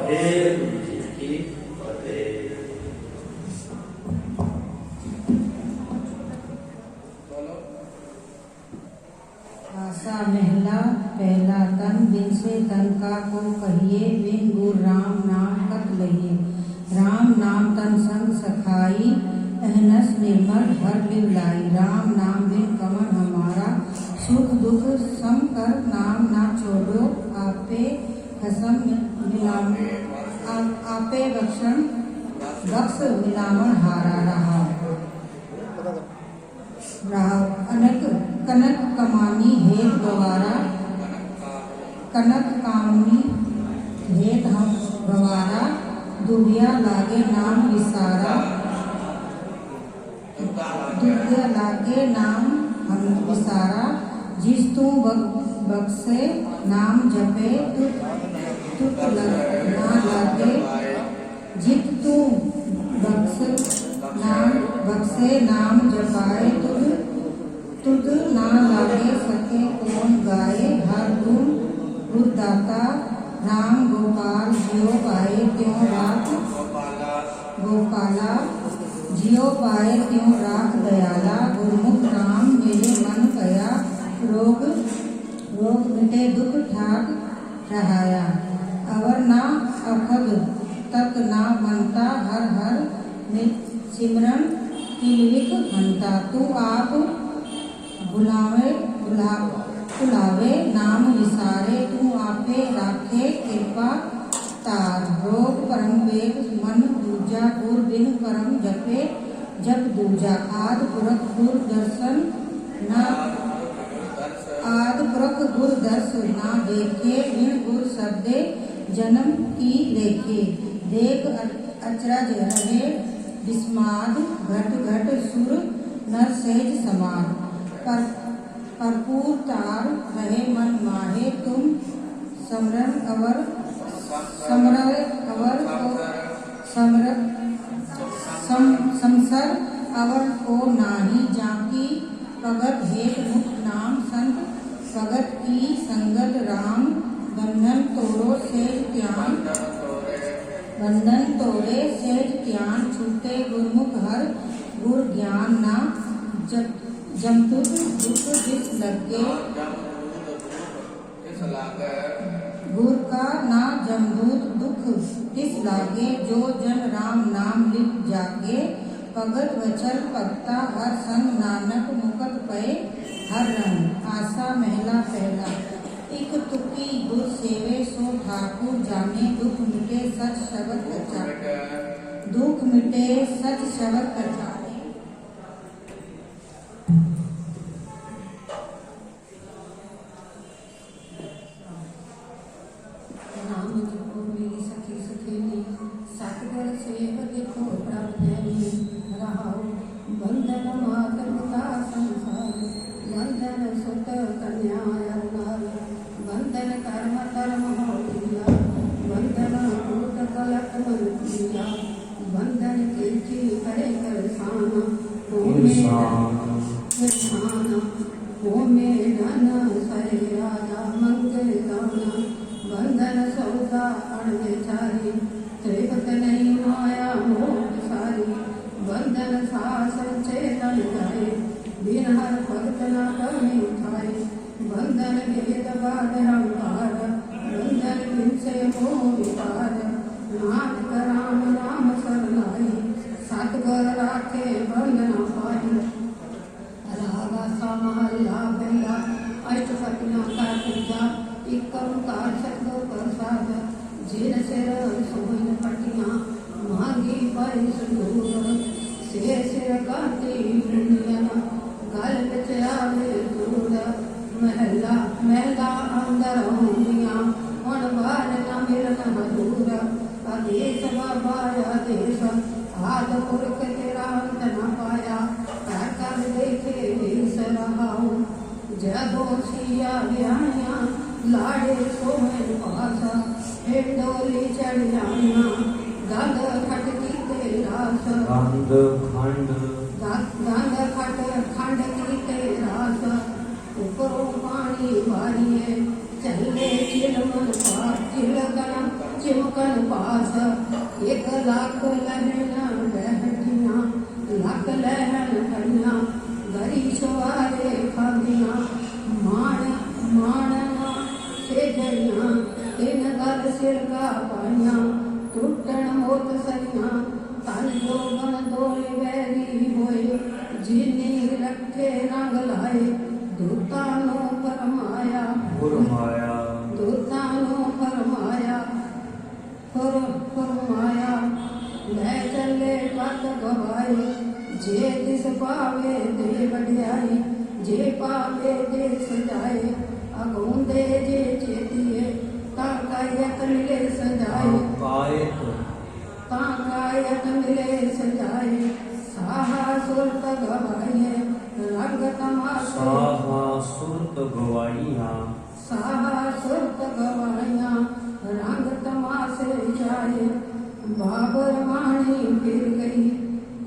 आसा महला पहला तन बिन से तन का को कहिए बिन गुर राम नाम कत लहिए। राम नाम तन संग सखाई अहनस निर्मल हर लिवलाई। राम नाम बिन कमन हमारा सुख दुख सम कर नाम ना छोड़ो। आपे कसम आपे बख्शन बख्श मिलावन हारा रहा। अनक कनक कमानी हेत गवारा कनक कामनी हेत हम गवारा। दुबिया लागे नाम विसारा दुबिया लागे नाम हम विसारा। जिस तू बख्शे नाम जपे तुत ना लागे। जित तू बख्शे नाम जपाए तुद ना लागे सके कौन गाए। हर गुण गुरदाता राम गोपाल जियो पाए त्यों राख गोपाला। जियो पाए त्यों राख दयाला। गुरमुख राम मेरे मन कया रोग मिटे दुख ठाक रहाया। अवर ना अखद तक ना बनता हर हर सिमरन किलविक घंटा। तू आप बुलावे नाम विसारे। तू आपे राखे कृपा तार। रोग परम वेग मन दूजा गुर बिन परम जपे जप दूजा। आद पुरख गुर दर्शन ना देखे। बिन गुर शब्दे जन्म की लेखे। देख अचरज रहे विस्माद घट घट सुर नर सेज समाद। कर्पूर तार रहे मन माहे। तुम समरन अवर समसर अवर को नाही। जाकी भगत हेत मुख नाम संत भगत की संगत। राम बंधन तोड़ो सेज त्यान। छूटे गुरमुख हर गुर ज्ञान ना जमतुत दुख जिस लगे। गुर का ना जमदूत दुख तिस लागे। जो जन राम नाम लिप जागे। भगत वचल भक्ता हर संग नानक मुकत पए हर रंग। आसा महला पहला इक तुकी गुर सेवे सो ठाकुर जाने। दुख मिटे सच शब्द कचाने। दुख मिटे सच शब्द कचाने। नाम जपो मेरी सखी सखेली। सतगुर सेव देखो प्रभ दैनी। रहाओ बंधन मात पिता संसार। बंधन सुत कन्या अरनार। बंधन कर्म धर्म हो दिया। बंधन कूट कलक मन किया। बंधन कीर्ति करे करसाना। होमे धन सहे राजा मंगल गाना। बंधन सौदा अणविचारी। त्रिपत नहीं माया मोह सारी। बंधन सास चेतन जाए। बिन हर भक्त न कमी खाए। बंधन भेद बाध रंकार। बंधन बिनसे मोह विकार। नाथ राम नाम सरनाई। सतगुर राखे बंधन पाई। रागा समाला बेला अष्टपटिया का पूजा। एक ओंकार सतगुर प्रसाद। जिन सिर सोहन पटिया मांगी पाई संदूर। सिर काटी मुंडिया गल बिच आवे दूर। महला अंदर होंदिया हुण बार न मिलन दूर। आदेश बाबा आदेश आद पुरख तेरा अंत न पाया। कर देखे देश रहाऊ। जदो सिया ब्याहिया लाड़े सोहन पासा। हिंडोली चढ़ जाना गंध खटकी के रास। गंध खंड की के रास। उपरों पानी बारिये चले चिलमन पार। चिलगन चिमक कन पास 1 लाख लहन बहटियां लख लहन खड़ियां गरी सवारे खादियां माणना से जड़ियां इन गल सिर का पाइयां टूटन मोत सरियां तन जोगन दोए वैरी होए जिनी रखे रंग लाए दूतानो फरमाया दूतानो फरमाया लै चले पत गवाए जे दिस पावे दे वड्याई जे पावे दे सजाए अगोंदे जे चेतिए ता कायत मिले सजाए ता कायत मिले सजाए साहा सुरत गवाए रंग तमाशे सुरत गवाइया साहा सुरत गवाइया रंग तमाशे जाए बाबर वाणी फिर गई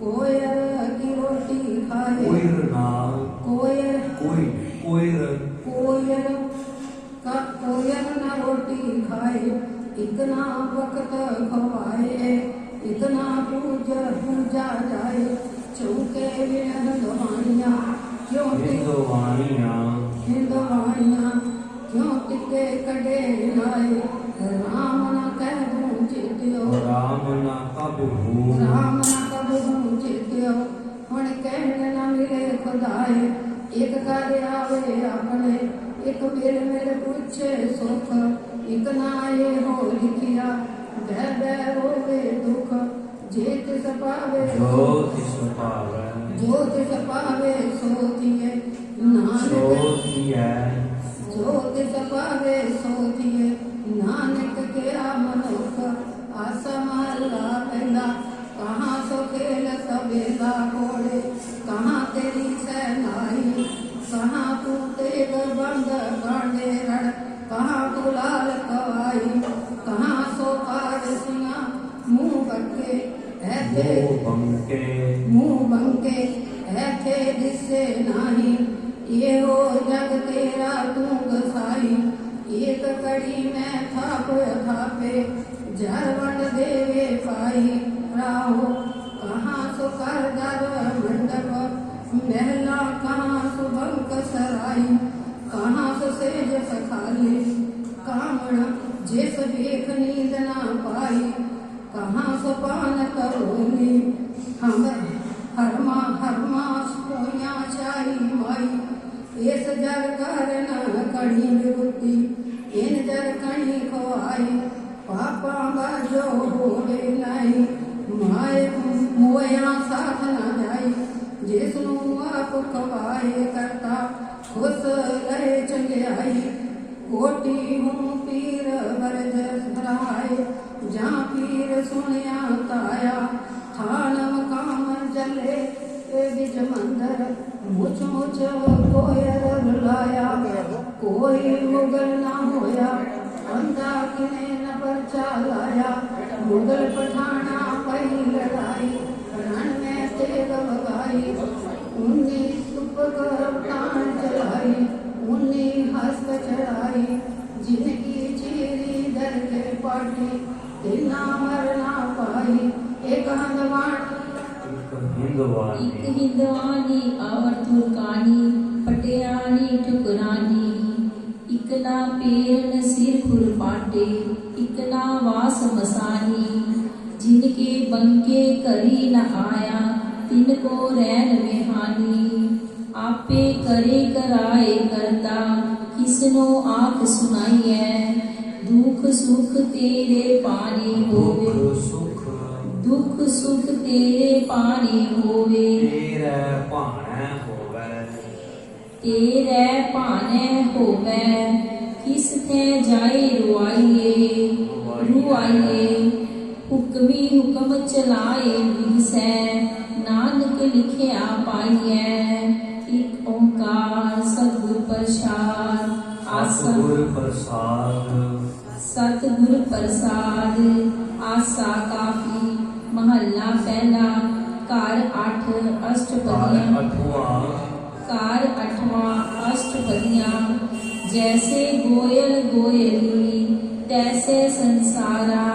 कोयर की रोटी खाए कोयर ना रोटी खाए इतना वक्त खवाए इतना पूजा जाए चौके हिंदवानिया क्यों टिके कड़े लाए राम न कह दूं चित्यो राम न कबहू चित्यो हुण कहन न मिले खुदाए एक कर आवे अपने एक मेरे पूछे सुख एक ना ये हो लिखिया बह रोवे दुख जे तिस पावे जो तिस पावे सोतिए नानक जो तिस पावे सोतिए नानक क्या मनुख आसा महला पहला कहाँ सो खेल सवेला घोड़े कहाँ तेरी सेनाई कहाँ तू तेग बंद गांडे रड़ कहाँ तू लाल कवाई कहाँ सो कार सिंहा मुँह बंके ऐथे दिसे नाही ये हो जग तेरा तू गसाई एक कड़ी में थापे जरवण देवे पाई राहो कहाँ सो कारगर मंडप महला कहाँ सो बंक सराई कहाँ सो सेज सखाली कामण जिस देख नींद ना पाई कहाँ सो पान करोगी हम हरमा सोया चाई माई इस जर कर न कड़ी विभूति इन जर कणी खोआई पापा बाजो होवे नहीं माए मोया साथ न जाई जिसनु आप खवाए करता खुश रहे चंगियाई कोटि हूँ पीर बरज सराय जहाँ पीर सुनिया ताया थानम काम जले बिज मंदर मुझ कोयर रुलाया कोई मुगल ना होया अंधा किने न पर्चा लाया मुगल पठाना पही लड़ाई रण में तेग बगाई 19 तुपक तान चलाई 19 हस्त चढ़ाई जिनकी चीरी दर के पाटी तिना मरना पाई एक हिंदवानी और तुर्कानी पटियानी ठुकरानी इकना पेरन सिर खुरपाटे इकना वास मसानी जिनके बंके करी न आया तिनको रैन विहानी आपे करे कराए करता किसनो आख सुनाइए दुख सुख तेरे पानी होवे दुख सुख तेरे पानी होवे तेरे भाने होवे किस थे जाए रुआइए हुक्मी हुक्म चलाए विसै नानक लिखिया पाइए एक ओंकार सतगुर प्रसाद आसा काफी महला पहला कार 8 अष्टपदियां कार 8वां अष्टपदियां जैसे गोयल गोयली तैसे संसारा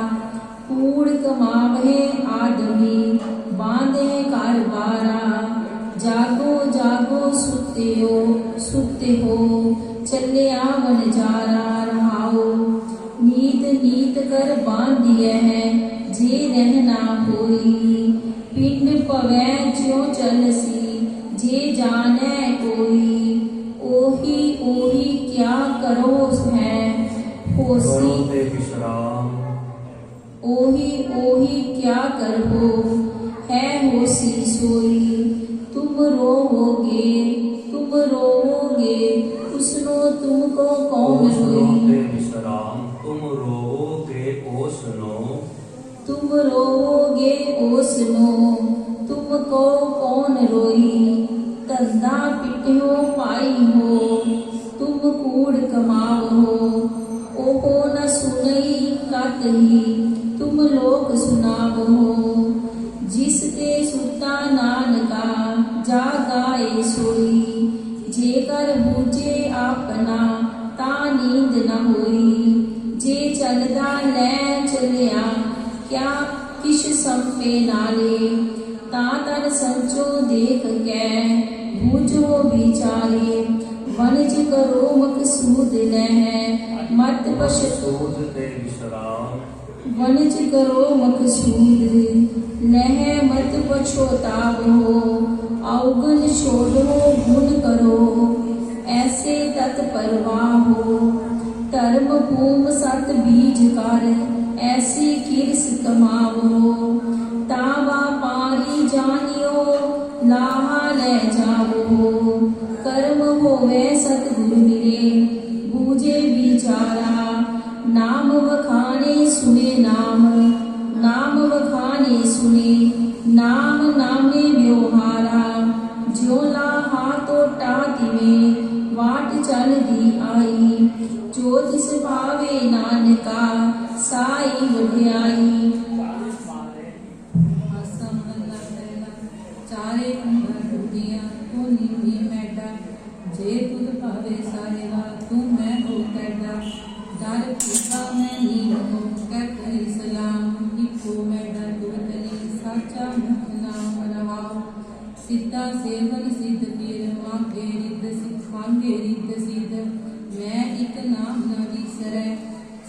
कूड़ कमावहे आदमी बांधे कारबारा जागो जागो सुते हो चलिया वनजारा रहाओ नीत नीत कर बांधिय है जे रहना होई पिंड पवै ज्यों चलसी जे जाने कोई ओही ओही क्या करो है होसी करो ते विश्राम ओही ओही क्या करो है होसी सोई तुम रोवोगे उसनो तुमको कौन ओसनो रोई ते विश्राम तुम रोओगे ओसनो तुम रोवोगे ओसनो तुमको कौन रोई धंधा पिट्यो पाई हो तुम कूड़ कमाव हो ओहो न सुनई कतही तुम लोक सुनाव हो जिसते सुता नानका जागाए सोई जेकर बूझे आपना ता नींद न होई जे चलदा ले चलिया क्या किश संपे नाले ता तन संचो देख कै बूझो विचारे वनज करो मकसूद लह मत पशु सूद ते विश्राम वनज करो मकसूद लह मत पछोताव हो अवगुण छोड़ो गुण करो ऐसे तत्परवाह हो धर्म भूम सत बीज कर ऐसी किरस कमावो तावा पारी जानियो लाहा ले जावो कर्म होवे सतगुरु मिले बूझे विचारा नाम वखाने सुने नाम वखाने सुने नाम नामे व्यवहारा ज्यो लाहा तो टातिवे वाट चल दी आई जो जिस भावे नानका साई वढियाई चारे कुंभा डूबिया तो नींदी मैडा जे तुद भावे सारेवा तू मैं हो कैडा दर पीका मैं नीम हो कै करी सलाम इको मैडा दूतली साचा मुख नाम रहाओ सिद्धा सेवन सिद्ध पीर मांगे रिद्ध सिद्ध मैं एक नाम न विसरै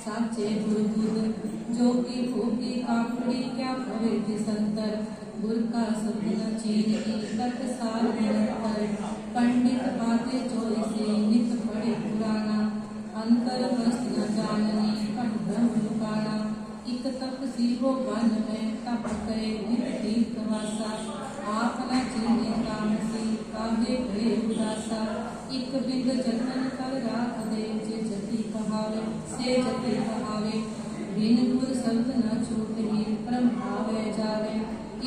साचे गुरु बुध जो की होगी कापड़ी क्या भवे दिसंतर गुर का सपना चीन की तक सार निरंतर पंडित बातें चोरी नित पढ़े पुराना अंतर वस्त न जाननी अब ब्रह्म लुकाना इक तप सीहो वन में तप करे नित तीर्थ वासा आप न चीने काम सी काहे भय उदासा इक बिंद जतन कर राख दे जे जति कहावे से जति कहावे बिन गुर शब्द न छूटही परम भावे जावे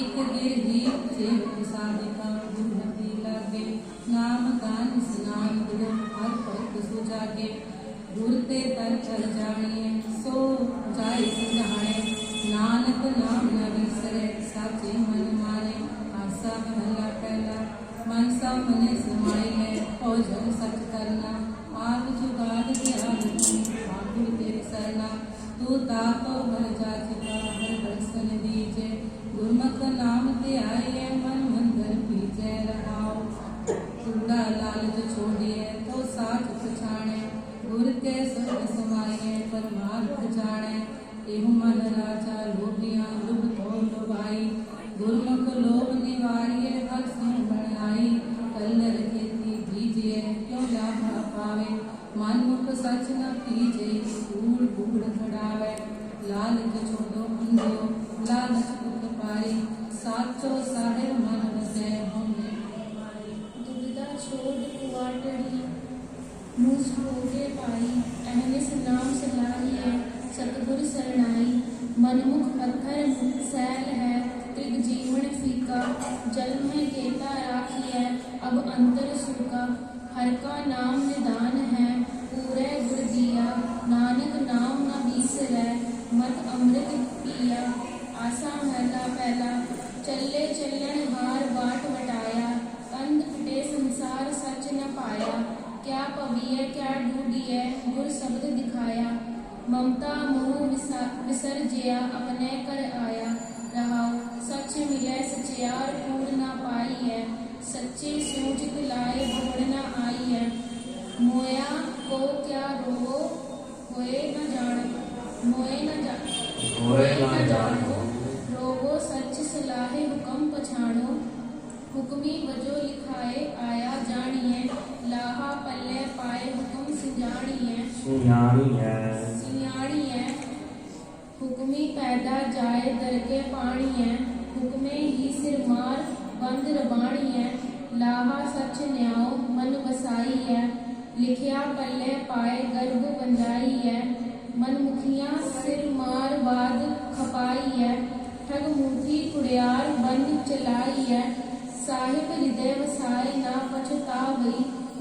इक गिर दीप से साधिका दुर्मति लागे नाम गान स्नान गुर हर भक्त सुजागे गुर ते तर चल जानिए सो जाय सुजाने नानक नाम न विसरे साचे मन माने आसा महला पहला मन सा मने समाई है और जग सच करना आप जुगाड़ दिया बाबू तेरे सरना तू ताको भर जाचिका हर दर्शन दीजे गुरमुख नाम ते आए मन मंदिर पीछे रहाओ कूड़ा लालच छोड़िए तो साच पछाणे गुर के सुख समाये परमार्थ जाने एहु मन राजा लोभिया लुभ तो लुभाई गुरमुख लोभ निवारिये हर सिंह बनाई कल्लर खेती दीजिए क्यों लाभा पावे मन मुख सच न पीजे कूड़ कूड़ खड़ावे लालच छोड़ो अंधियो लालच दुख पाई साचो साहिब मन बसे होने दुविधा छोड़ कुवाटड़ी मुझ होगे पाई अहनिस नाम सलाहिए सतगुर सरनाई मनमुख पत्थर सैल है त्रिग जीवन फीका जन्म है केता राखी है अब अंतर सूखा हर का नाम निदान है पूरे गुर दिया नानक नाम न बीसरै मत अमृत पिया आसा महला पहला चले चलन हार बाट वटाया कंध पिटे संसार सच न पाया क्या पविय क्या ढूंढिय गुर शब्द दिखाया ममता मोह विसर जिया अपने कर आया। रहाओ सच मिले सचियार कूड़ ना पाई है। सच्चे सूझ लाए भोड़ ना आई है। मोया को क्या रोवो होए न जानो होए न जानो। रोवो सच सलाहे हुक्म पछाणो। हुक्मी वजो लिखाए आया जानिए। लाहा पल्ले पाए हुक्म सिंजानिए। सियाणी है हुक्मी पैदा जाए दर के पानी है। हुक्मे ही सिर मार बंद रबाणी है। लाहा सच न्याओ मन वसाई है। लिखिया पल्ले पाए गर्भ बंजाई है। मनमुखियां सिर मार बाद खपाई है। ठग मूठी कुड़ियार बन चलाई है। साहिब हृदय वसाए ना पछतावई।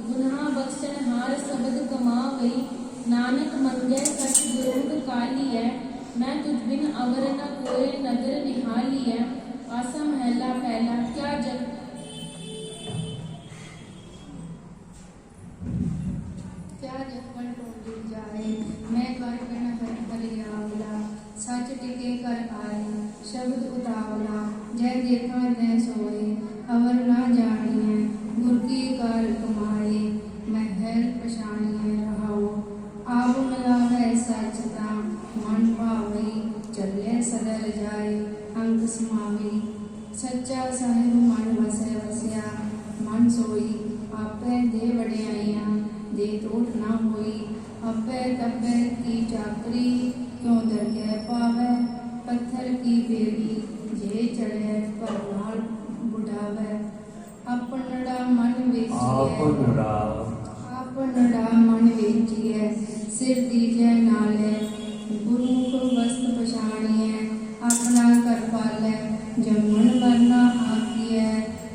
गुनाह बख्शण हार शब्द कमावई। नानक मंगे सच दुरूद काली है। मैं तुझ बिन अवर न कोई नगर निहाली है। आसा महला पहला क्या जगपन टोली जाए। मैं कर बिन हरियावला। सच टिके कर आए शब्द उतावला। जय देखा जय सोए अवर ना जानिए। गुर की कार कमाए महल पछानिए। रहाओ आप मिलावे सचता मन भावई। चले सदर जाए अंक समावी। सच्चा साहिब मन वसे वसिया मन सोई। आपे दे वड्याइयां दे टोट ना होई। अब्बे तब्बे की चाकरी क्यों दरगह पावे। पत्थर की बेड़ी जे चढ़े पर नाल बुढ़ावे। अपनड़ा मन वेचिए सिर दीजे नाले। गुरुमुख वस्त पछाणिए अपना कर पाले। जमन वरना आकिए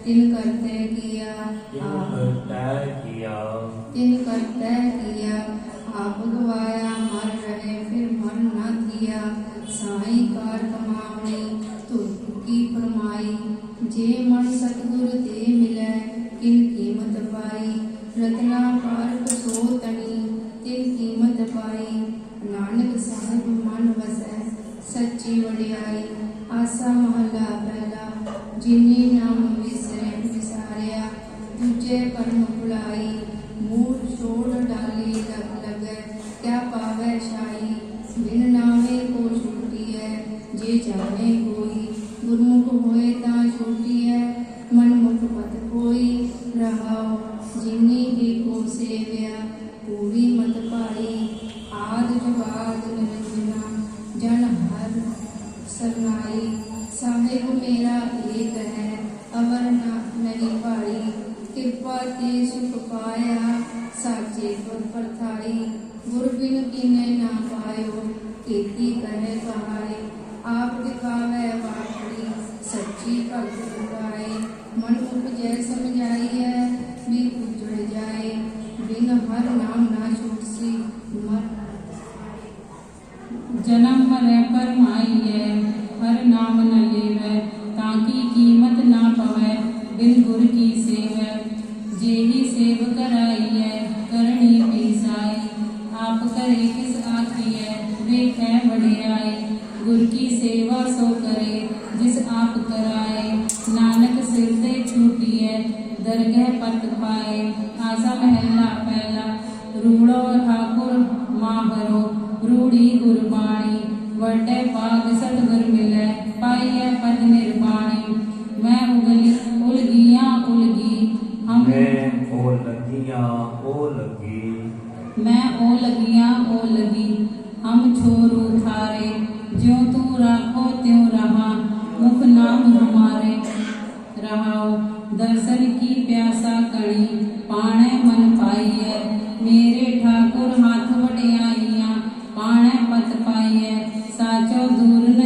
तिन करते किया आप गवाया मर रहे फिर मर न किया। साई कार कमावनी तुर की फरमाई। जे मन सतगुर दे मिले किन कीमत पाई। रत्ना पारक सो तनी तिन कीमत पाई। नानक साहिब मन वसै सच्ची वड्याई। आसा महला पहला जिनी नाम विसारिया। दूजे परम भुलाई मूल छोड़ डाली लगे। क्या पावे शाही बिन नामे को छूटी है। जे जाने कोई गुरमुख होए ता छूटी है। मनमुख मत कोई रहाओ जिनी की को सेव्या। पूरी मत पाई आद जुगाद निरंजना। जन हर सरनाई साहिब मेरा एक है अवर नहीं भाई। कृपा ते सुख पाया साचे गुर परथाई। गुर बिन कीने ना पायो खेती कहे कहाई। आप दिखावे वाटड़ी सच्ची भगत गाए। मन उपजय समझाई है भी उजड़ जाए। बिन हर नाम ना छूटसी मर। जन्म मरे पर माई है हर नाम न लेवे। ताकि कीमत ना पवे बिन गुर की सेवे। जेही सेव कराई है करनी पीसाई। आप करे किस आखी है वे कह वड्याई। गुर की सेवा सो करे जिस आप कराए। नानक सिर ते छूटी है दरगह पत पाए। आसा महला पहला रूड़ो ठाकुर माहरो। रूड़ी गुरबाणी वड्डे पाग सतगुर मिले। पाई है पद निर्बाणी। मैं उगली उलगियां उलगी हम मैं ओ लगियां ओ लगी हम छोरू थारे। ज्यों तू राखो त्यों रहा मुख नाम हमारे। रहाओ दर्शन की प्यासा कड़ी पाणे मन पाई है। मेरे ठाकुर हाथ वड्याइयां पाणे पत पाई है। साचो दूर न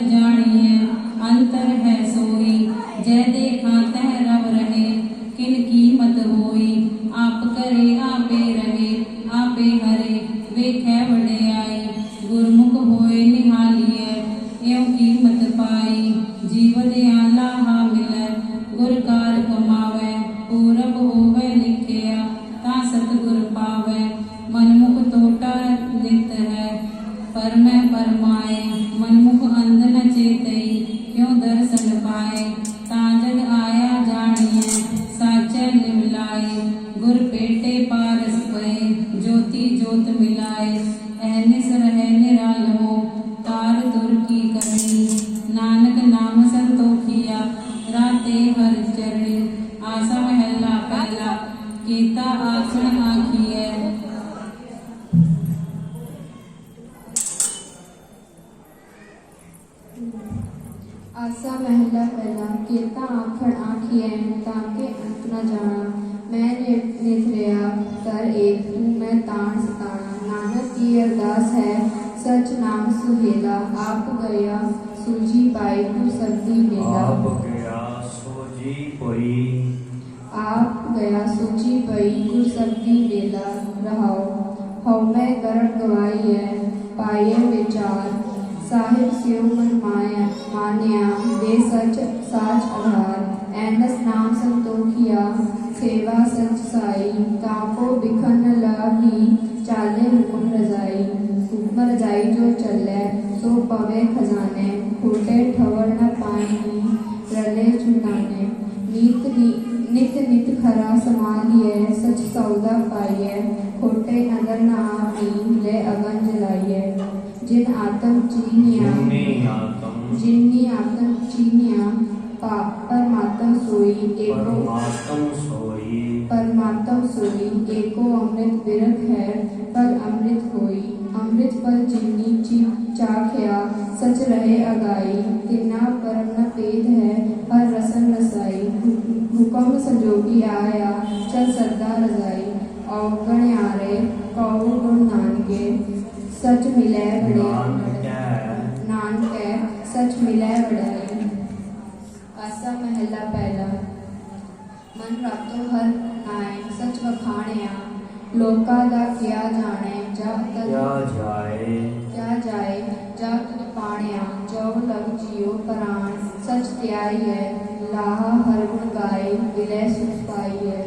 ते हर चरणी। आसा महला पहला केता आखण आखिए। आसा महला पहला केता आखण आखिए ताके अंत न जाना। मैं निथरिया कर एक तू मैं ताण सताना। नानक की अरदास है सच नाम सुहेला। आप गया सूझी पाई तू सबदी मेला। आप गया सोजी पई आप गया सूझी पई तू सबदी मेला। रहाओ हौ मैं गरट गवाई है पाए विचार। साहिब स्यो मन मानिया वे सच साच आधार। ऐनस नाम संतोखिया सेवा सच साई। ताको बिखन लागी चाले हुक्म रजाई। हुक्म रजाई जो चले सो पवे खजाने। खोटे ठवर न पाएंगी रले चुटाने। नित नित खरा समालिए सच सौदा पाइए। खोटे नगर न आवी ले अगन जलाइए। जिन आत्म चीनिया जिन्नी आत्म चीनिया परमात्म सोई परमात्म सोई। एको अमृत बिरख है फल अमृत होई। अमृत फल जिन्नी चाख्या सच रहे अगाई। तिन्ना परम न पेद है हर रसन रसाई। हुक्म संजोगी आया चल सरदा रजाई। औगण आरे कौ गुण नानके सच मिले नानक सच मिले बड़ाई। आसा महला पहला मन रातो हर आए सच वखाणिया। लोका दा क्या जाने क्या जाए जा तुद पाणिया। जो लग जियो प्राण सच त्याई है। लाहा हर गुण गाए विलय सुख पाई है।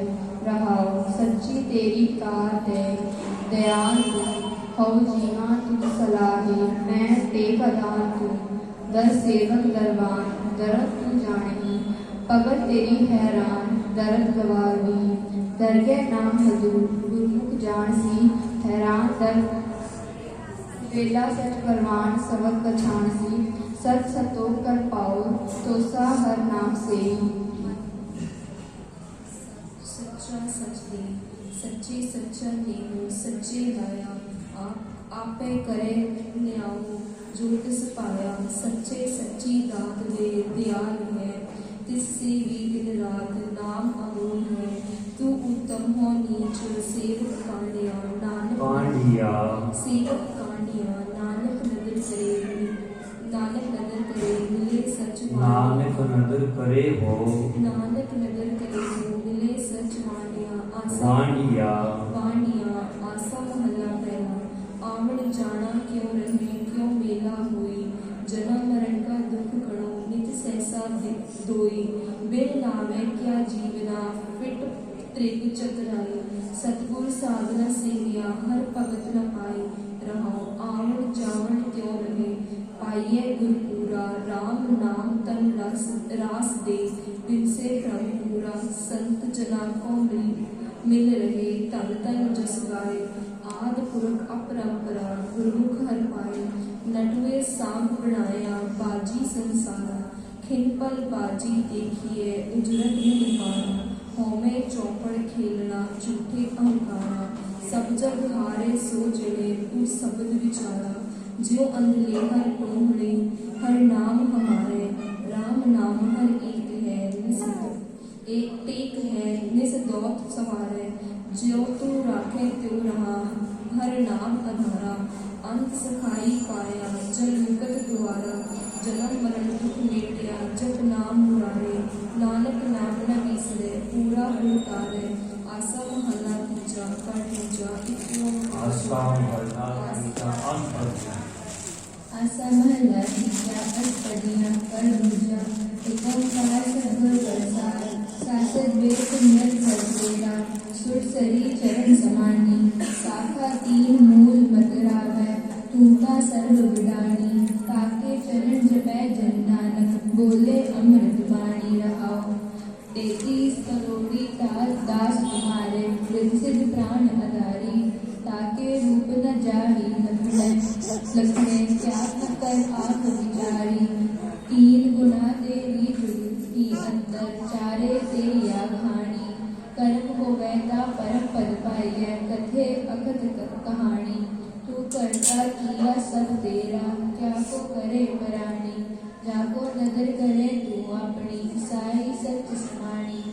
रहाओ सच्ची तेरी कार दे दयाल तू। हौ जीवा तुझ सलाही मैं टेक अदान तू। दर सेवक दरबान दरद तू जानी। पगत तेरी हैरान दरद गवावी। दरगह नाम हजूर गुरमुख जानसी। हैरान दर वेला सच परवान सबक पछानसी। सच सतोख कर पाओ तोसा हर नाम से। सच्चा सच दे सच्चे सच्चा नेमो सच्चे लाया। आपे करे न्याओ जो तिस पाया। सच्चे सच्ची दात दे दयाल है। तिससे भी दिन रात नाम अमोल है। तू उत्तम हो नीच सेवक कांडिया। नानक सेवक कांडिया। नानक नदर करे मिले सच नानक नदर करे हो मिले सच मानिया। वांडिया आसा महला पहला आवण जाना क्यों रहे क्यों मेला होई। जन्म मरण का दुख कणो नित सहसा दोई। बिन नामे क्या जीवना फिट त्रिग चतुराई। सतगुर साधना सेविया हर भगत न पाई। रहाओ आवण जावण त्यों रहे पाइये गुर पूरा। राम नाम तन रास दे बिन से भ्रम पूरा। संत जना को मिल रहे तन तन जस गाए। आद पुरख अपरंपरा गुरमुख हर पाए। नटवे सांप बनाया बाजी संसारा। खिनपल बाजी देखिए उजरत निहारा। होमे चौपड़ खेलना झूठे अहंकारा। सब जग हारे सो जड़े तू शब्द विचारा। ज्यो अंधले हर टोहणे हर नाम हमारे। राम नाम हर एक है एक टेक है निस दौत सवारे। ज्यो तू राखे त्यों रहा हर नाम आधारा। अंत सखाई पाया जल मुकत द्वारा। जन्म मरण दुख मेटिया जप नाम मुरारे। नानक नाम न बिसरे पूरा गुण तारे। आसा महला तीजा कर पूजा आसा महला तीजा आसा महला तीजा अष्टदिया कर पूजा। ओंकार सद्गुर प्रसाद सासद वेद सुंदर भजवेरा। सुर सरी चरण समानी शाखा तीन मूल मतरावै। तूका सर्व विडानी ताके चरण जपै जन नानक। बोले अमृत बाणी रहाओ 33 करोड़ी दास तुम्हारे। वृद्ध सिद्ध प्राण आधारी ताके रूप न जाही लखने। त्याग न कर आँख विचारी। तीन गुना तेरी जुगती अंतर तेरी आघाणी कर्म होवे ता परम पद पाइय कथे अकथ कहानी तू करता किया सब तेरा क्या को करे परानी जाको नदर करे तू अपनी साई सच समानी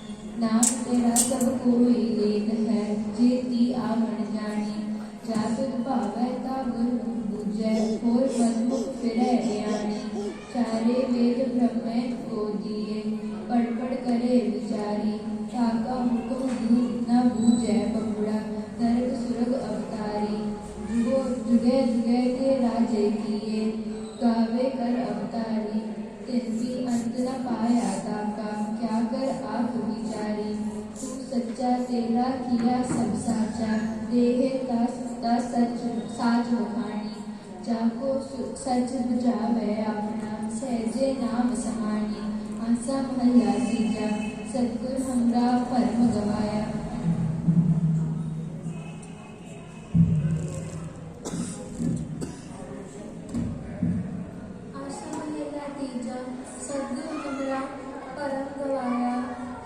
नाम तेरा सब कोई लेत है जेती आवण जानी जा तुद भावै ता गुरमुख बूझै होर मनमुख फिरै ज्ञानी चारे वेद ब्रह्म को दिए पढ़ पढ़ करे विचारी ताका हुक्म दूर न बूझै बबुड़ा नरक सुरग अवतारी जुगो जुगे जुगे के राजे किए गावे कर अवतारी तिनकी अंत न पाया ताका क्या कर आप विचारी तू सच्चा तेरा किया सब साचा देहे ता सच साच वखाणी जाको सच बुझावे अपना सहजे नाम समानी आसा महला तीजा सतगुर हमरा परम गवाया। आसा महला तीजा सतगुर हमरा परम गवाया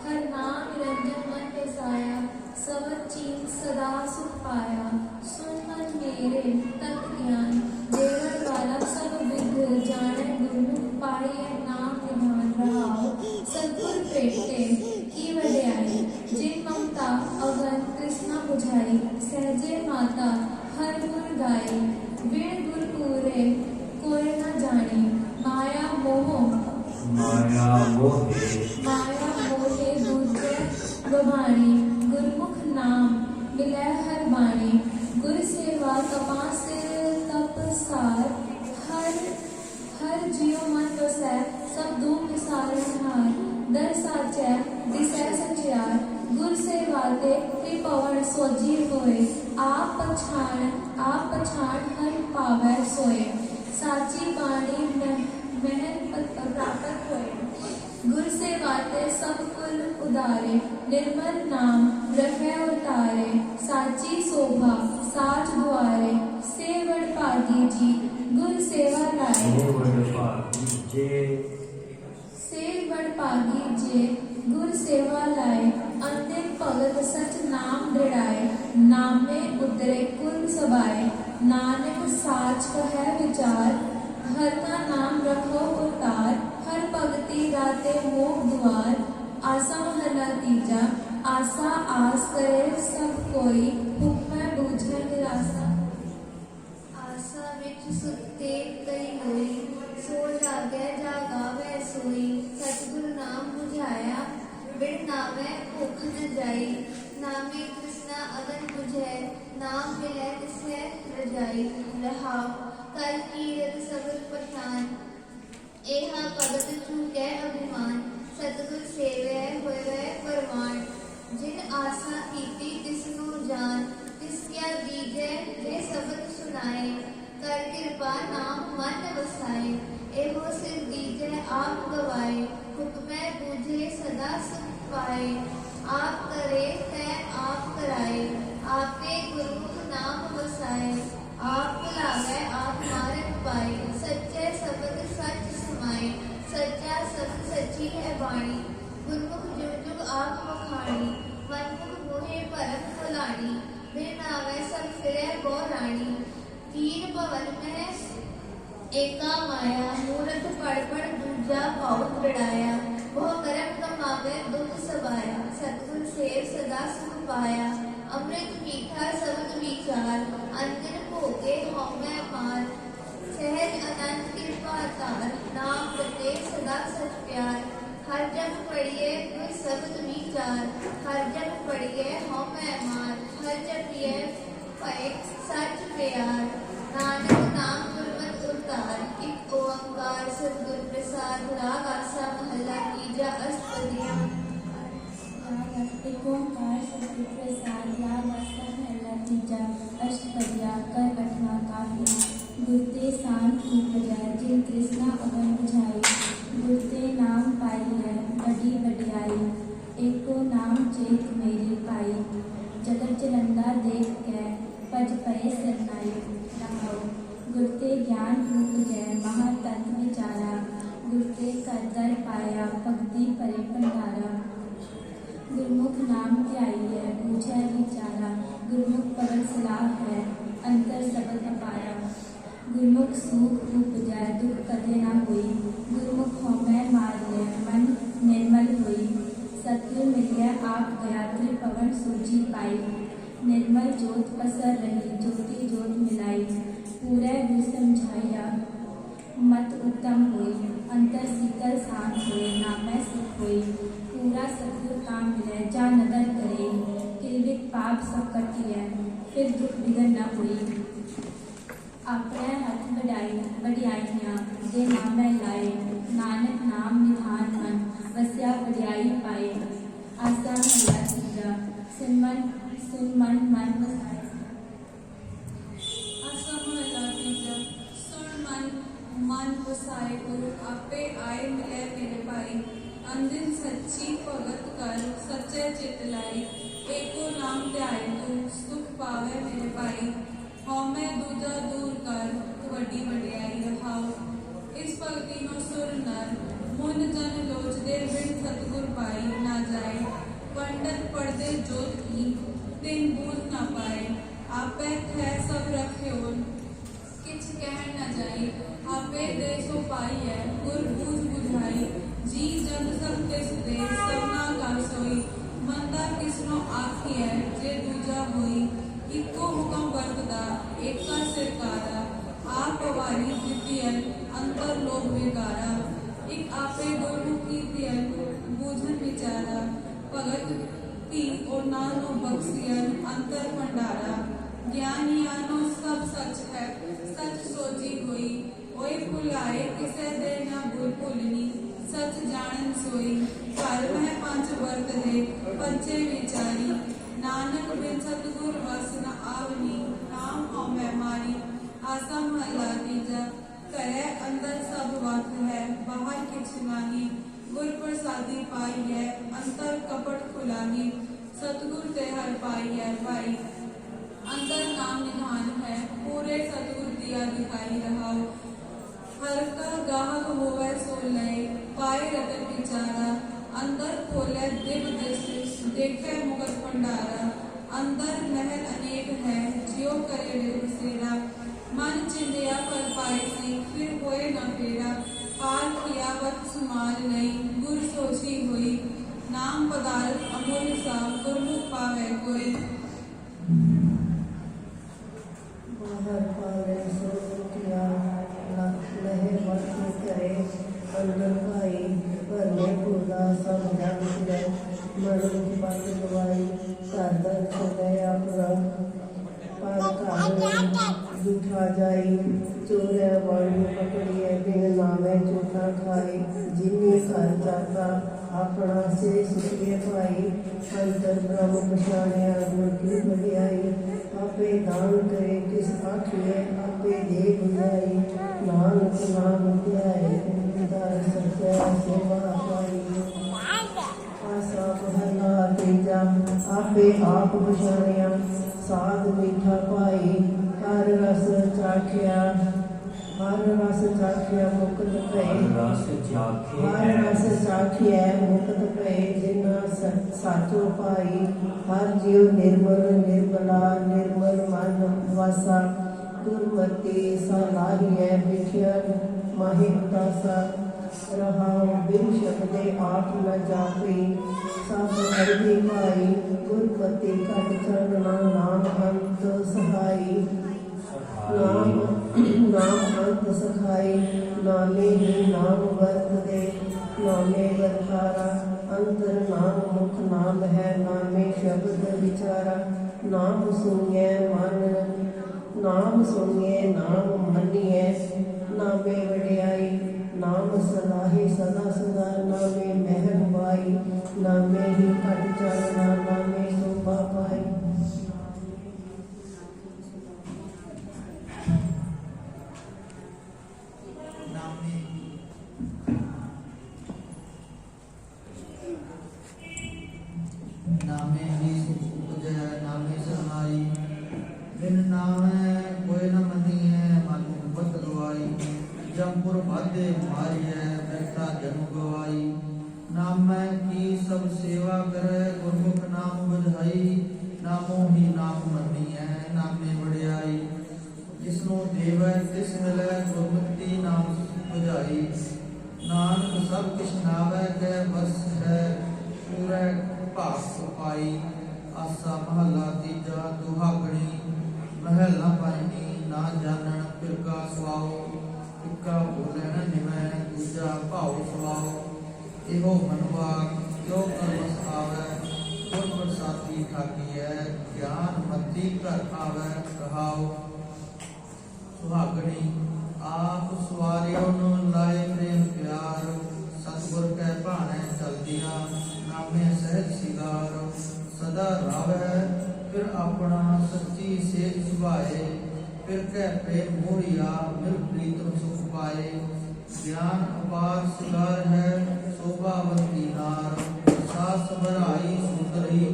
हर नाम निरंजन मन बसाया सब चीज सदा सुख पाया सुन मन मेरे तत् ज्ञान देवल वाला सब विद्य जाने गुरमुख पाए नाम निधान रहाओ सतगुर प्रेटे की वड्याई जिन ममता अगन कृष्णा बुझाई सहजे माता हर गुर गाई वीण गुर पूरे कोई न जाने माया मोह माया मोहे दूजे गवाणी गुरमुख नाम मिलै हर बाणी गुर सेवा कमा सिर तप सार हर जियो मन वसै सब दुख सारण हार दर साचै दिसै सचियार गुर सेवा ते त्रिपवन सोजी होए आप पछाण हर पावै सोए साची बाणी महल प्राप्त होए गुर से वाते सब कुल उदारे निर्मल नाम रखे उतारे साची शोभा साच द्वारे सेवड़ पागी जी गुर सेवा लाए सेवड़ पागी जे गुर सेवा लाए अंतिम भगत सच नाम दृढ़ाए नामे उतरे कुल सबाए नानक साच कहे विचार हर का नाम रखो उतार हर भगति राते मोह द्वार आसा महला तीजा आसा आस करे सब कोई हुक्म बूझे निराशा आसा विच सुते कई होई सो जागे जागावे सोई सतगुर नाम बुझाया बिन नामे भूख न जाई नामे कृष्णा अगन बुझे नाम मिले तिसे रजाई रहाओ कल कीरत सबर पठान एहा भगत चूकै अभिमान सतगुर सेवै होए परवान जिन आसा कीती तिसनु जान तिस क्या दीजै जे शब्द सुनाए कर कृपा नाम मन वसाए एहो सिर दीजै आप गवाए हुक्मै बूझे सदा सुख पाए आप करे तै आप कराए आपे गुरमुख नाम वसाए आप भुलावे आप मार्ग पाए सच्चे शब्द सच समाए सच्चा शब्द सच्ची है वाणी गुरमुख जुग जुग आप वखाणी मनमुख मोहे परम फुलानी बिन आवे सब फिरे गो रानी तीन भवन में एका माया मूर्त पढ़ पढ़ दूजा पाऊ दृढ़ाया वह कर्म कमावे दुख सबाया सतगुर सेव सदा सुख पाया अमृत मीठा शब्द विचार अंतर भोगे हौमै मार सहज अनंत कृपा तार नाम प्रते सदा सच प्यार हर जग पढ़िए गुर शब्द विचार हर जग पढ़िए हौमै मार हर जग ये पाए सच प्यार नानक नाम गुरमत उतार एक ओंकार सतगुर प्रसाद राग आसा महला तीजा अष्टपदियां एक ओंकार सतगुर प्रसाद राग आसा महला तीजा अष्टपदिया कर कठना काफी गुरते शांत उपजै जिन कृष्णा अगन बुझाई गुरते नाम पाई है बड़ी बड़ियाई एको नाम चेत मेरी पाई जगत जलंदा देख के पज पए सरनाई रहाओ गुरते ज्ञान उपजै महातत्व विचारा गुरते कर दर पाया भक्ति परे भंडारा गुरमुख नाम ध्याइए बूझै विचारा। गुरमुख पवन सलाह है अंतर सबद अपारा। गुरमुख सूख उपजै दुख कदे न होई। गुरमुख होमै मारिय मन निर्मल होई। सतगुर मिलिया आप गया त्रिपवन सूझी पाई। निर्मल जोत पसर रही ज्योति जोत मिलाई। पूरे गुर समझाइया मत उत्तम होई। अंतर शीतल शांत होए नामै सुख होई। पूरा सतगुर काम मिले जा नदर करे। किलवित पाप सब कटिए फिर दुख बिगड़ न होई। अपने हथ वडियाइयां जे नामै लाए। नानक नाम निधान मन वस्या वडियाई पाए। आसा महिला तीजा सुन मन मन वसाए। आसा महला तीजा सुन मन वसाए। गुरु आपे आए मिले मेरे भाई। अंदिन सच्ची भगत कर सच्चे चित लाई। एको नाम ध्याए तू सुख पावे मेरे भाई। हौमै दूजा दूर कर वड्डी वडियाई रहाओ। इस भगति नो सुर नर मुन जन लोचदे बिन सतगुर पाई ना जाए। पंडित पढ़दे जोत की तिन बूझ ना पाए। आपे थे सब रखे ओन किछ कह न जाई। आपे दे सो पाई है गुर बूझ बुझाई। जी जग सब तिस दे सबना का सोई। मंदा किसनो आखी है जे दूजा होई। इको हुक्म वरतदा एका सिरकारा। आप वारी दितियन अंतर लोभ विकारा। एक आपे गुरमुखी दियन बूझन विचारा। भगत की और नानो बख्सियन अंतर भंडारा। ज्ञानियानो सब सच है सच सोची हुई। ओए भुलाए किसे दे ना भूल भूलनी। सच जानन सोई घर में पंच वर्त दे पंचे विचारी। नानक बिन सतगुर वस न आवनी। नाम हौमै मारी। आसा महला तीजा करे अंदर सब वक्त है बाहर किछ नाही। गुर प्रसादी पाई है अंतर कपट खुलाही। सतगुर ते हर पाई है भाई। अंतर नाम निधान है पूरे सतगुर दिया दिखाई रहाओ। हर का गाहक होवे सो लय पाए रतन विचारा। अंदर खोले दिव दृष्टि देखे मुगत भंडारा। अंदर महल अनेक है जियो करे बसेरा। मन चिंदिया पर पाए सी फिर होए न फेरा। पार किया वत सुमाल नहीं गुर सोची हुई। नाम पदार्थ अमूल्य सा गुरमुख पावे कोई। बाहर पावे सो किया लहे वर्ष करे। अंदर भाई भरने पूरा सब जग फिरे। मनुख पत गवाई घर दर छुड़े अपना। पर झूठा जाई चोरे वालू पकड़िए। बिन नामे झूठा खाई जिन्नी घर जाता अपना से सुखिए पाई। अंतर ब्रह्म पछाणिया गुर की वडियाई। आपे दान करे किस आखिए आपे दे बुझाई। नानक नाम ध्याए दर सत्य सेवा पाई। आसा महला तीजा आपे आप पछाणिया साध मीठा पाई। हर रस चाखिया मुक्त भय। हर रस चाखिया मुक्त भय जिना साचो पाई। हर जीव निर्मल निर्मला निर्मल मन वासा। गुरमति सलाहिए बिठिया माहि उदासा। रहाओ बिन शब्दे आप न जापी सब हरदी पाई। गुरपति कट चरणा नाम अंत सहाई। नाम अंत सखाई नामे ही नाम वर्त दे। नामे वर्तारा अंतर नाम मुख नाम है। नामे शब्द विचारा। नाम सुनिए नाम मनिए। नामे वडियाई नाम सलाही सदा सदा। नामे महल बाई नामे ही कट चलना। नामे शोभा पाई। नामे ही सुख उपजै नामे समाई। बिन नामै कोई न मनिए मन बत गवाई। जमपुर बाधे मारिय बैठा जनु गवाई। ਨਾਮੈ ਕੀ ਸਭ ਸੇਵਾ ਕਰੈ ਗੁਰਮੁਖ ਨਾਮ ਬਧਾਈ ਨਾਮੋ ਹੀ ਨਾਮ ਮੰਨੀਐ ਨਾਮੇ ਵਡਿਆਈ ਜਿਸ ਨੂੰ ਦੇਵੈ ਤਿਸ ਮਿਲੈ ਗੁਰਮੁਖਤੀ ਨਾਮ ਬੁਝਾਈ ਨਾਨਕ ਸਭ ਕਿਛ ਨਾਵੈ ਕੈ ਬਸ ਹੈ ਪੂਰੈ ਭਾਗ ਪਾਈ ਆਸਾ ਮਹਲਾ ਤੀਜਾ ਦੁਹਾਗਣੀ ਮਹਿਲ ਨਾ ਪਾਈਨੀ ਨਾ ਜਾਣਨ ਫਿਰਕਾ ਸੁਆਓ ਇੱਕਾ ਬੋਲੈ ਨ ਨਿਵੈ ਦੂਜਾ ਭਾਉ ਸੁਆਓ ਇਹੋ ਮਨਵਾ ਕਿਉ ਕਰਮਸ ਆਵੈ ਗੁਰ ਪ੍ਰਸਾਦੀ ਠਾਕੀਐ ਗਿਆਨ ਮਤੀ ਘਰ ਆਵੈ ਕਹਾਓ ਸੁਹਾਗਣੀ ਆਪ ਸਵਾਰਿਓ ਨੂੰ ਲਾਏ ਪ੍ਰੇਮ ਪਿਆਰ ਸਤਿਗੁਰ ਕੈ ਭਾਣੈ ਚਲਦਿਆ ਨਾਮੇ ਸਹਿਜ ਸਿਗਾਰ ਸਦਾ ਰਾਵੈ ਫਿਰ ਆਪਣਾ ਸੱਚੀ ਸੇਜ ਸੁਭਾਏ ਫਿਰ ਕੈ ਪ੍ਰੇਮ ਮੋੜਿਆ ਮਿਲ ਪ੍ਰੀਤਮ ਸੁਖ ਪਾਏ ਗਿਆਨ ਅਪਾਰ ਸਿਗਾਰ ਹੈ ਸ਼ੋਭਾਵੰਤੀ ਨਾਰ ਸਾਸ ਬਰਾਈ ਸੁੰਦਰੀ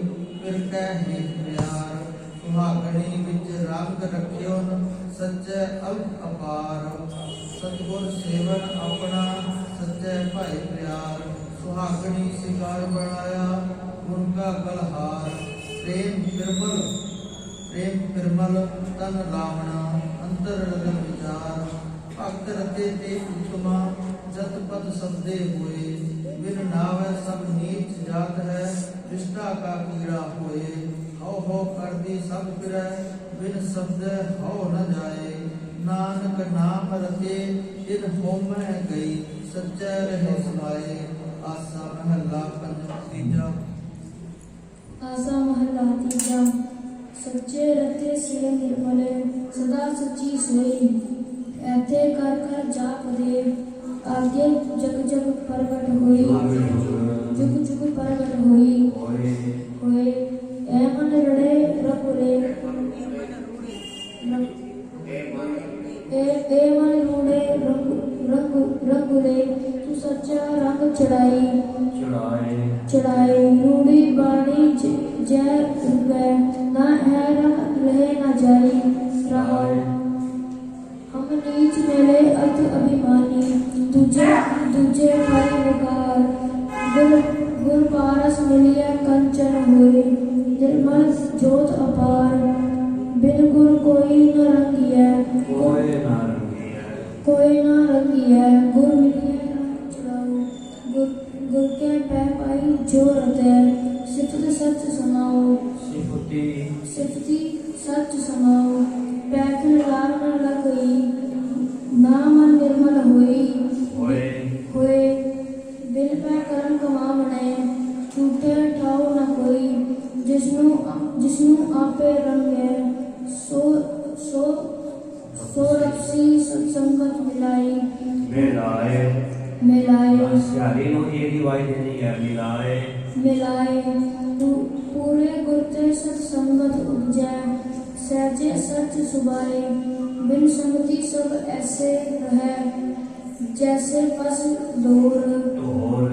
ਫਿਰ ਕੈ ਹੇਤ ਪਿਆਰ ਸੁਹਾਗਣੀ ਵਿੱਚ ਰੰਗ ਰਖਿਓ ਸੱਚੇ ਅਲਪ ਅਪਾਰ ਸਤਿਗੁਰ ਸੇਵਨ ਆਪਣਾ ਸੱਚੇ ਭਾਈ ਪਿਆਰ ਸੁਹਾਗਣੀ ਸਿਗਾਰ ਬਣਾਇਆ ਗੁਣ ਕਾ ਗਲਹਾਰ ਪ੍ਰੇਮ ਪਿਰਮਲ ਤਨ ਲਾਵਣਾ ਅੰਤਰ ਰਗਨ ਵਿਚਾਰ ਭਗਤ ਰਤੇ ਤੇ ਉਤਮਾ ਜਤ ਪਦ ਸਬਦੇ ਹੋਏ ਬਿਨ ਨਾਵੈ ਸਭ ਨੀਚ ਜਾਤ ਹੈ ਰਿਸ਼ਤਾ ਕਾ ਕੀੜਾ ਹੋਏ ਹਉ ਹਉ ਕਰਦੀ ਸਭ ਫਿਰੈ ਬਿਨ ਸ਼ਬਦ ਹਉ ਨ ਜਾਏ ਨਾਨਕ ਨਾਮ ਰਤੇ ਜਿਨ ਹੋਮੈ ਗਈ ਸੱਚੈ ਰਹੇ ਸਮਾਏ ਆਸਾ ਮਹੱਲਾ ਪੰਜਵਾਂ ਤੀਜਾ ਆਸਾ ਮਹੱਲਾ ਤੀਜਾ ਸੱਚੇ ਰਤੇ ਸੇ ਨਿਰਮਲ ਸਦਾ ਸੱਚੀ ਸੋਈ ਐਥੇ ਕਰ ਕਰ ਜਾਪਦੇ ਆਗੇ ਜਗ ਜਗ ਪ੍ਰਗਟ ਹੋਈ ਜੁਗ ਜੁਗ ਪ੍ਰਗਟ ਹੋਈ ਹੋਏ ਐ ਮਨ ਰੜੇ ਰਪੁਰੇ ਏ ਮਨ ਰੂੜੇ ਰੰਗੁਲੇ ਤੂੰ ਸੱਚਾ ਰੰਗ ਚੜਾਏ ਰੂੜੀ ਬਾਣੀ ਜੈ ਰੁਗੈ ਨਾ ਹੈ ਰਹੇ ਨਾ ਜਾਈ ਰਹਾਉ हम नीच मेले अर्थ अभिमानी दूजे हरि विकार गुर पारस मिलिया कंचन हुए निर्मल ज्योत अपार बिन गुर कोई न रंगिया गुर मिलिया राम चढ़ाओ गुर के पै पाई जो रतै सिफत सच समाओ सिफती सच समाओ पैथन लाल न लगई ना मन निर्मल होए बिन पै करम कमावणे झूठे ठाओ न कोई जिसनु आपे रंगे सो रपसी सत्संगत मिलाए पूरे गुरते सत्संगत उपजै सहजे सच सुबाए बिन संगति सब ऐसे रहे जैसे पस ढोर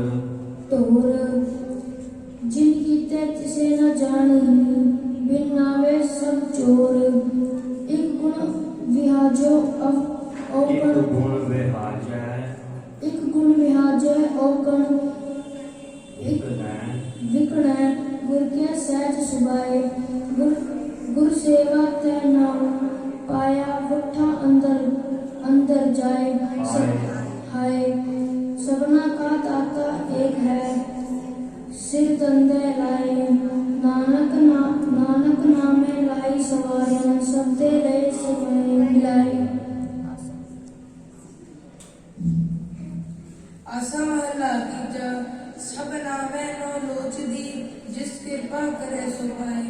जिन कीते तिसे न जानी बिन नावे सब चोर एक गुण विहाजो एक गुण विहाजो औगण विकण गुर के सहज सुबाए गुर सेवा तै नाम पाया वठा अंदर जाए हाय सबना का दाता एक है सिर तंदे लाए नानक नामे लाई सवारियां सबदे रहे समय मिलाए आसा महला तीजा सब नावे नो लोचदी जिस कृपा करे सो पाए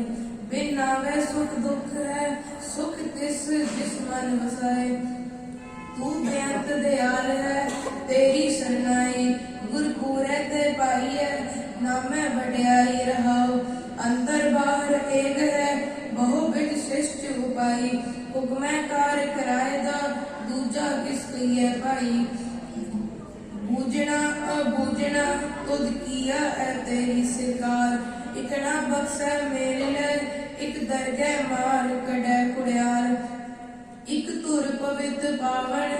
बिन नावे सुख दुख है सुख तिस जिस मन वसाए तू बेअंत दयाल है तेरी शरणाई गुर पूरे ते पाई है नामे बढ़ियाई रहाओ अंतर बाहर एक है बहुविध सृष्टि उपाई हुक्मै कार्य कराएदा दूजा किस कहिए भाई बूझना अबूझना तुद किया है तेरी सरकार इकना बख्शा मेरे लिए एक दरगह मार कड़े कुड़ियाल एक तुर पवित्र पावन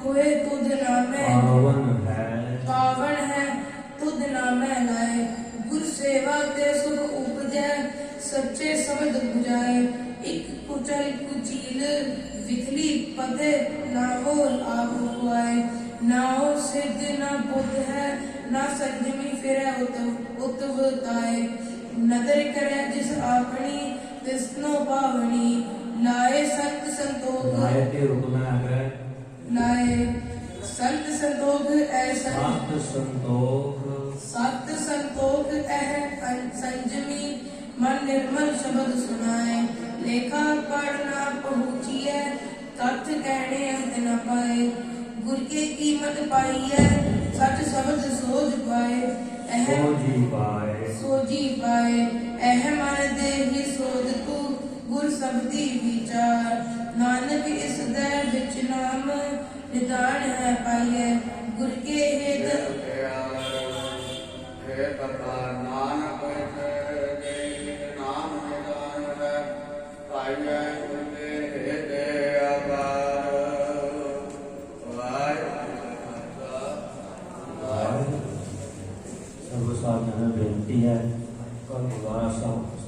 हुए तुद नामे पावन है तुद नामे सच्चे शब्द बुझाए एक कुचल कुचील विखली पते ना हो लाभ हुआए ना हो सिद्ध ना बुद्ध है ना संजमी फिरे उतवताए नदर करे जिस आपनी तिस्नो पावनी लाए संत संतोख लाए के रूप में अगर लाए संत संतोख ऐसा सत संतोख संजमी मन निर्मल शब्द सुनाए लेखा पढ़ना पहुँचिए तथ्य कहने अंत न पाए गुर के कीमत पाई है सच शब्द सोच पाए सोजी पाए एह मन दे ही सोध तू गुर शब्दी विचार नानक इस दे विच नाम निदान है पाइए गुर के हेत नानक नाम निदान है पाइए गुर के हेत अपार सर्व साधन बेनती है